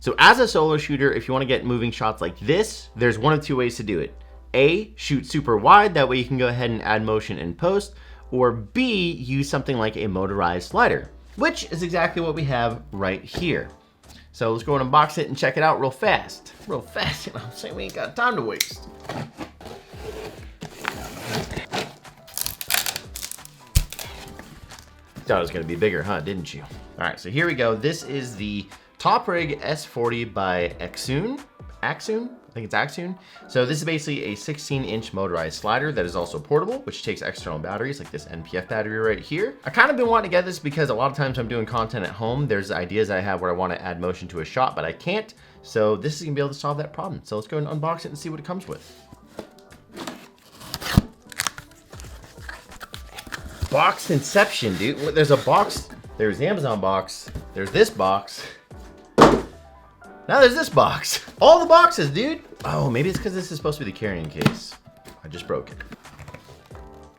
So as a solo shooter, if you want to get moving shots like this, there's one of two ways to do it. A, shoot super wide, that way you can go ahead and add motion in post, or B, use something like a motorized slider, which is exactly what we have right here. So let's go and unbox it and check it out real fast. Real fast, you know what I'm saying? We ain't got time to waste. Thought it was gonna be bigger, huh, didn't you? All right, so here we go. This is the Toprig S40 by Accsoon. Accsoon? I think it's Accsoon. So this is basically a 16-inch motorized slider that is also portable, which takes external batteries like this NPF battery right here. I kind of been wanting to get this because a lot of times I'm doing content at home. There's ideas I have where I want to add motion to a shot, but I can't. So this is gonna be able to solve that problem. So let's go and unbox it and see what it comes with. Box inception, dude. There's a box. There's the Amazon box. There's this box. Now there's this box. All the boxes, dude. Oh, maybe it's because this is supposed to be the carrying case. I just broke it.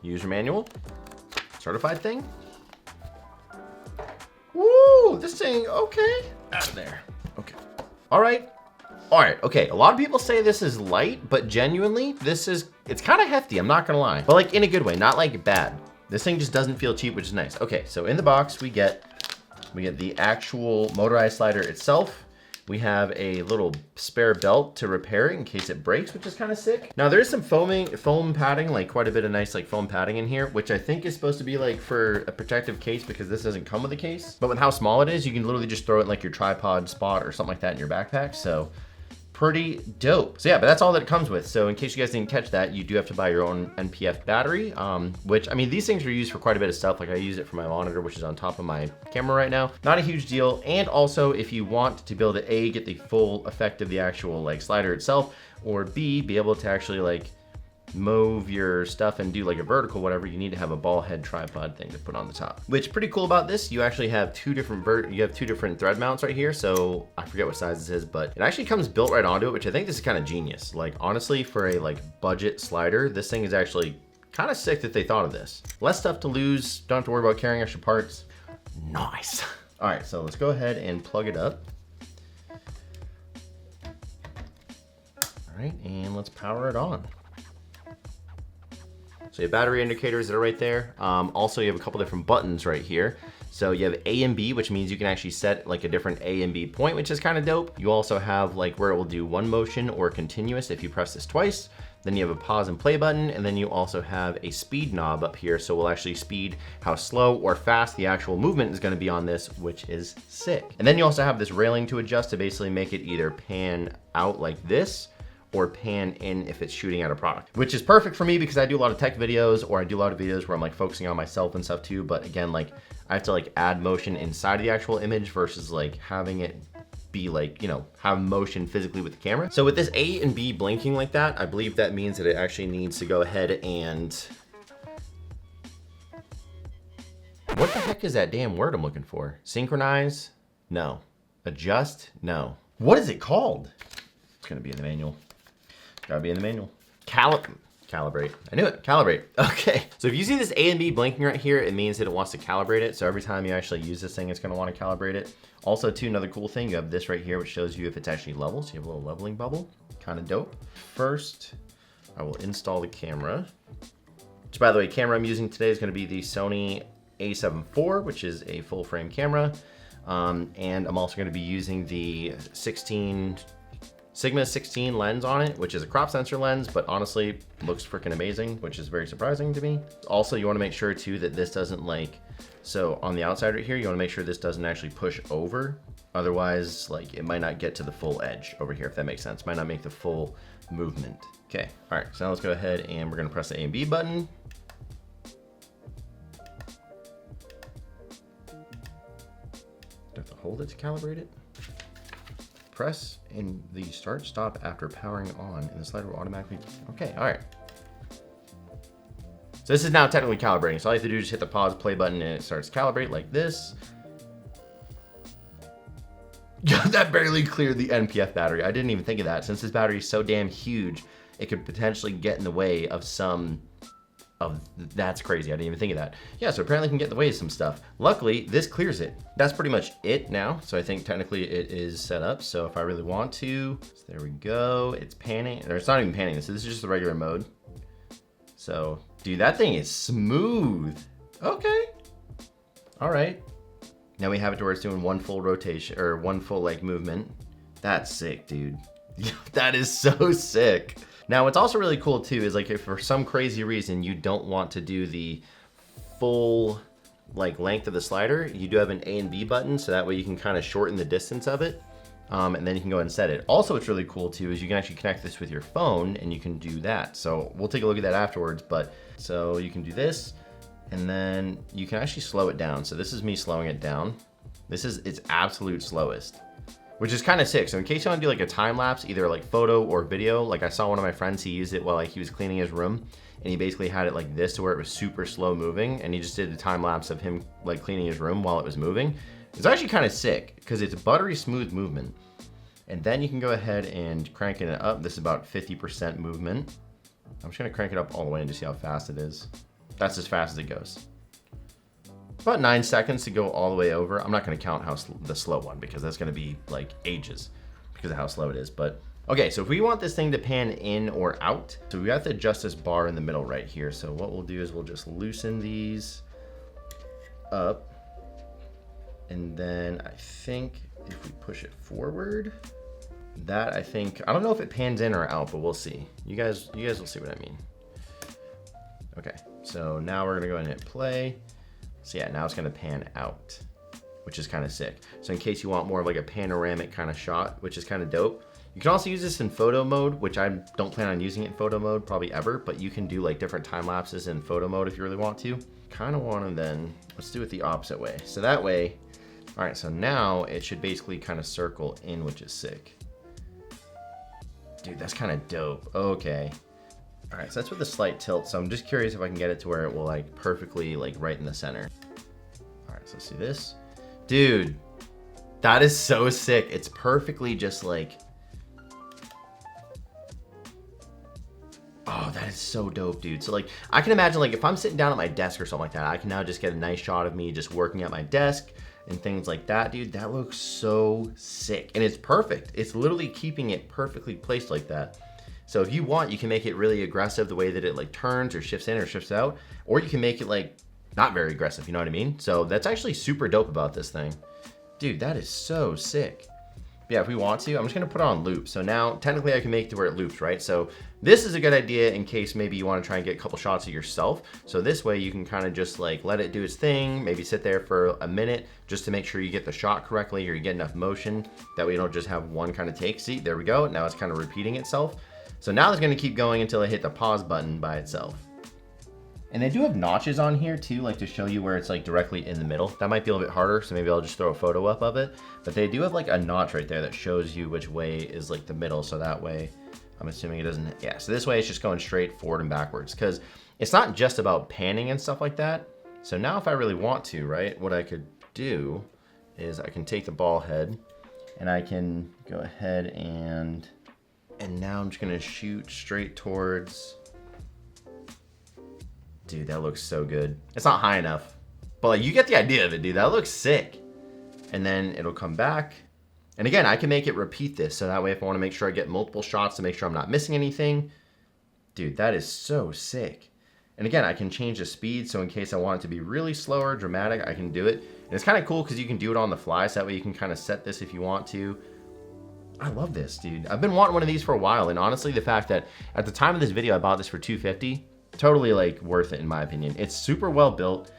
User manual. Certified thing. Woo, this thing, okay. Out of there. Okay. All right. All right, okay. A lot of people say this is light, but genuinely, it's kind of hefty, I'm not gonna lie. But like in a good way, not like bad. This thing just doesn't feel cheap, which is nice. Okay, so in the box, we get the actual motorized slider itself. We have a little spare belt to repair it in case it breaks, which is kind of sick. Now there is some foam padding, like quite a bit of nice like foam padding in here, which I think is supposed to be like for a protective case because this doesn't come with a case. But with how small it is, you can literally just throw it in like your tripod spot or something like that in your backpack. So pretty dope. So yeah, but that's all that it comes with. So in case you guys didn't catch that, you do have to buy your own NPF battery, which, I mean, these things are used for quite a bit of stuff. Like I use it for my monitor, which is on top of my camera right now. Not a huge deal. And also if you want to be able to A, get the full effect of the actual like slider itself, or B, be able to actually like move your stuff and do like a vertical, whatever, you need to have a ball head tripod thing to put on the top. Which pretty cool about this, you actually have two different thread mounts right here. So I forget what size this is, but it actually comes built right onto it, which I think this is kind of genius. Like honestly, for a like budget slider, this thing is actually kind of sick that they thought of this. Less stuff to lose, don't have to worry about carrying extra parts. Nice. All right, so let's go ahead and plug it up. All right, and let's power it on. So you have battery indicators that are right there. Also, you have a couple different buttons right here. So you have A and B, which means you can actually set like a different A and B point, which is kind of dope. You also have like where it will do one motion or continuous if you press this twice. Then you have a pause and play button, and then you also have a speed knob up here. So we'll actually speed how slow or fast the actual movement is gonna be on this, which is sick. And then you also have this railing to adjust to basically make it either pan out like this, or pan in if it's shooting at a product, which is perfect for me because I do a lot of tech videos, or I do a lot of videos where I'm like focusing on myself and stuff too. But again, like I have to like add motion inside of the actual image versus like having it be like, you know, have motion physically with the camera. So with this A and B blinking like that, I believe that means that it actually needs to go ahead and, what the heck is that damn word I'm looking for? Synchronize? No. Adjust? No. What is it called? It's gonna be in the manual. Gotta be in the manual. Calibrate. I knew it. Calibrate. Okay. So if you see this A and B blinking right here, it means that it wants to calibrate it. So every time you actually use this thing, it's gonna want to calibrate it. Also, too, another cool thing, you have this right here, which shows you if it's actually level. So you have a little leveling bubble. Kind of dope. First, I will install the camera. Which, by the way, camera I'm using today is gonna be the Sony a7 IV, which is a full frame camera. And I'm also gonna be using the Sigma 16 lens on it, which is a crop sensor lens, but honestly looks freaking amazing, which is very surprising to me. Also, you wanna make sure too that this doesn't like, so on the outside right here, you wanna make sure this doesn't actually push over. Otherwise, like it might not get to the full edge over here, if that makes sense. Might not make the full movement. Okay, all right, so now let's go ahead and we're gonna press the A and B button. Do I have to hold it to calibrate it? Press in the start stop after powering on and the slider will automatically, okay, all right. So this is now technically calibrating. So all you have to do is just hit the pause play button and it starts to calibrate like this. That barely cleared the NPF battery. I didn't even think of that. Since this battery is so damn huge, it could potentially get in the way of some Oh, that's crazy. I didn't even think of that. Yeah, so apparently you can get in the way of some stuff. Luckily, this clears it. That's pretty much it now. So I think technically it is set up. So if I really want to, so there we go. It's panning, or it's not even panning. This is just the regular mode. So, dude, that thing is smooth. Okay. All right. Now we have it to where it's doing one full rotation, or one full like movement. That's sick, dude. That is so sick. Now, what's also really cool too is like if for some crazy reason you don't want to do the full like length of the slider, you do have an A and B button, so that way you can kind of shorten the distance of it, and then you can go ahead and set it. Also, what's really cool too is you can actually connect this with your phone and you can do that. So we'll take a look at that afterwards, but so you can do this and then you can actually slow it down. So this is me slowing it down. This is its absolute slowest, which is kind of sick. So in case you want to do like a time lapse, either like photo or video, like I saw one of my friends, he used it while like he was cleaning his room, and he basically had it like this to where it was super slow moving, and he just did a time lapse of him like cleaning his room while it was moving. It's actually kind of sick because it's buttery smooth movement. And then you can go ahead and crank it up. This is about 50% movement. I'm just gonna crank it up all the way and just see how fast it is. That's as fast as it goes. About 9 seconds to go all the way over. I'm not going to count the slow one because that's going to be like ages because of how slow it is. But okay, so if we want this thing to pan in or out, so we have to adjust this bar in the middle right here. So what we'll do is we'll just loosen these up. And then I think if we push it forward, that I don't know if it pans in or out, but we'll see. You guys will see what I mean. Okay, so now we're going to go ahead and hit play. So yeah, now it's gonna pan out, which is kind of sick. So in case you want more of like a panoramic kind of shot, which is kind of dope. You can also use this in photo mode, which I don't plan on using it in photo mode probably ever, but you can do like different time lapses in photo mode if you really want to. Kind of want to then, let's do it the opposite way. So that way, all right, so now it should basically kind of circle in, which is sick. Dude, that's kind of dope. Okay. All right, so that's with a slight tilt. So I'm just curious if I can get it to where it will like perfectly like right in the center. All right, so let's see this. Dude, that is so sick. It's perfectly just like, oh, that is so dope, dude. So like, I can imagine like if I'm sitting down at my desk or something like that, I can now just get a nice shot of me just working at my desk and things like that, dude. That looks so sick. And it's perfect. It's literally keeping it perfectly placed like that. So if you want, you can make it really aggressive the way that it like turns or shifts in or shifts out, or you can make it like not very aggressive, you know what I mean? So that's actually super dope about this thing. Dude, that is so sick. Yeah, if we want to, I'm just gonna put it on loop. So now technically I can make it to where it loops, right? So this is a good idea in case maybe you wanna try and get a couple shots of yourself. So this way you can kind of just like let it do its thing, maybe sit there for a minute just to make sure you get the shot correctly or you get enough motion. That way you don't just have one kind of take. See, there we go. Now it's kind of repeating itself. So now it's gonna keep going until I hit the pause button by itself. And they do have notches on here too, like to show you where it's like directly in the middle. That might be a little bit harder, so maybe I'll just throw a photo up of it. But they do have like a notch right there that shows you which way is like the middle, so that way, I'm assuming it doesn't, yeah. So this way it's just going straight forward and backwards, because it's not just about panning and stuff like that. So now if I really want to, right, what I could do is I can take the ball head and I can go ahead and now I'm just gonna shoot straight towards, dude, that looks so good. It's not high enough, but like you get the idea of it, dude. That looks sick. And then it'll come back. And again, I can make it repeat this. So that way if I wanna make sure I get multiple shots to make sure I'm not missing anything, dude, that is so sick. And again, I can change the speed. So in case I want it to be really slow or dramatic, I can do it. And it's kind of cool because you can do it on the fly. So that way you can kind of set this if you want to. I love this, dude. I've been wanting one of these for a while, and honestly, the fact that at the time of this video, I bought this for $250, totally like worth it in my opinion. It's super well built.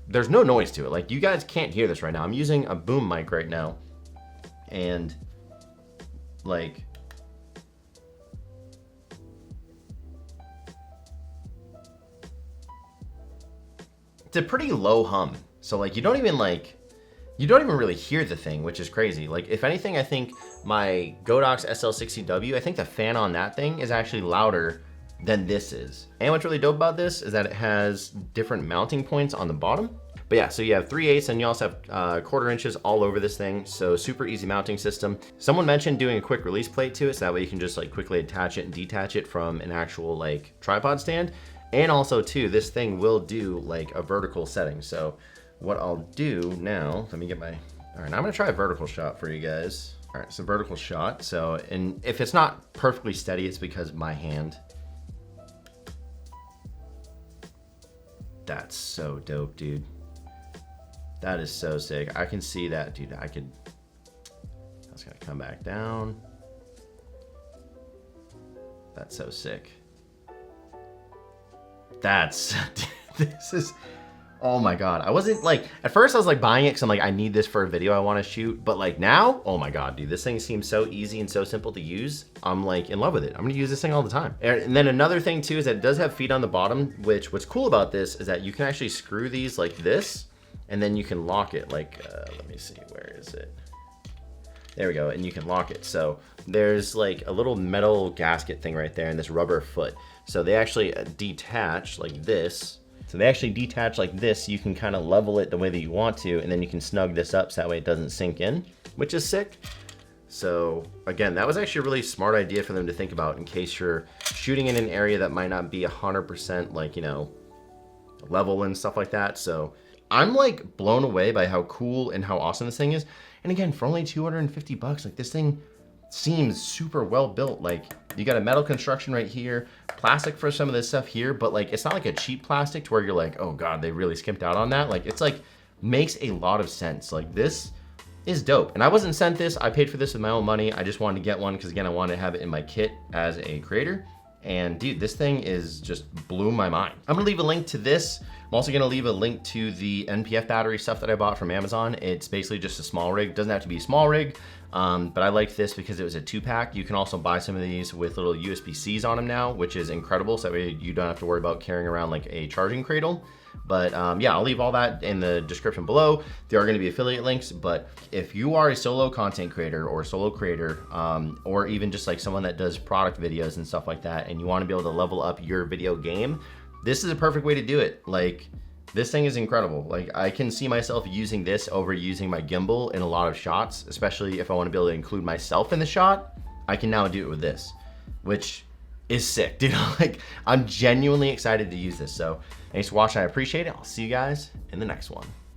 There's no noise to it. Like you guys can't hear this right now. I'm using a boom mic right now, and like, it's a pretty low hum. So like you don't even really hear the thing, which is crazy. Like if anything, I think my Godox SL60W, I think the fan on that thing is actually louder than this is. And what's really dope about this is that it has different mounting points on the bottom. But yeah, so you have 3/8 and you also have 1/4 inches all over this thing. So super easy mounting system. Someone mentioned doing a quick release plate to it, so that way you can just like quickly attach it and detach it from an actual like tripod stand. And also too, this thing will do like a vertical setting. So what I'll do now, let me get my, all right, now I'm gonna try a vertical shot for you guys. All right, so vertical shot. So, and if it's not perfectly steady, it's because my hand. That's so dope, dude. That is so sick. I can see that, dude. That's gonna come back down. That's so sick. This is, oh my God. I wasn't like, at first I was like buying it because I'm like, I need this for a video I want to shoot. But like now, oh my God, dude, this thing seems so easy and so simple to use. I'm like in love with it. I'm gonna use this thing all the time. And then another thing too is that it does have feet on the bottom, which what's cool about this is that you can actually screw these like this, and then you can lock it like, let me see, where is it? There we go, and you can lock it. So there's like a little metal gasket thing right there and this rubber foot. So they actually detach like this. So they actually detach like this. You can kind of level it the way that you want to, and then you can snug this up so that way it doesn't sink in, which is sick. So again, that was actually a really smart idea for them to think about in case you're shooting in an area that might not be 100% like, you know, level and stuff like that. So I'm like blown away by how cool and how awesome this thing is. And again, for only 250 bucks, like this thing seems super well built. Like you got a metal construction right here, plastic for some of this stuff here, but like it's not like a cheap plastic to where you're like, oh God, they really skimped out on that. Like it's like makes a lot of sense. Like this is dope. And I wasn't sent this, I paid for this with my own money. I just wanted to get one because again, I wanted to have it in my kit as a creator. And dude, this thing is just blew my mind. I'm gonna leave a link to this. I'm also gonna leave a link to the NPF battery stuff that I bought from Amazon. It's basically just a small rig. Doesn't have to be a small rig, but I liked this because it was a 2-pack. You can also buy some of these with little USB-Cs on them now, which is incredible. So that way you don't have to worry about carrying around like a charging cradle. But yeah, I'll leave all that in the description below. There are gonna be affiliate links, but if you are a solo content creator or solo creator, or even just like someone that does product videos and stuff like that, and you wanna be able to level up your video game, this is a perfect way to do it. Like, this thing is incredible. Like, I can see myself using this over using my gimbal in a lot of shots, especially if I wanna be able to include myself in the shot. I can now do it with this, which is sick, dude. Like, I'm genuinely excited to use this. So thanks for watching, I appreciate it. I'll see you guys in the next one.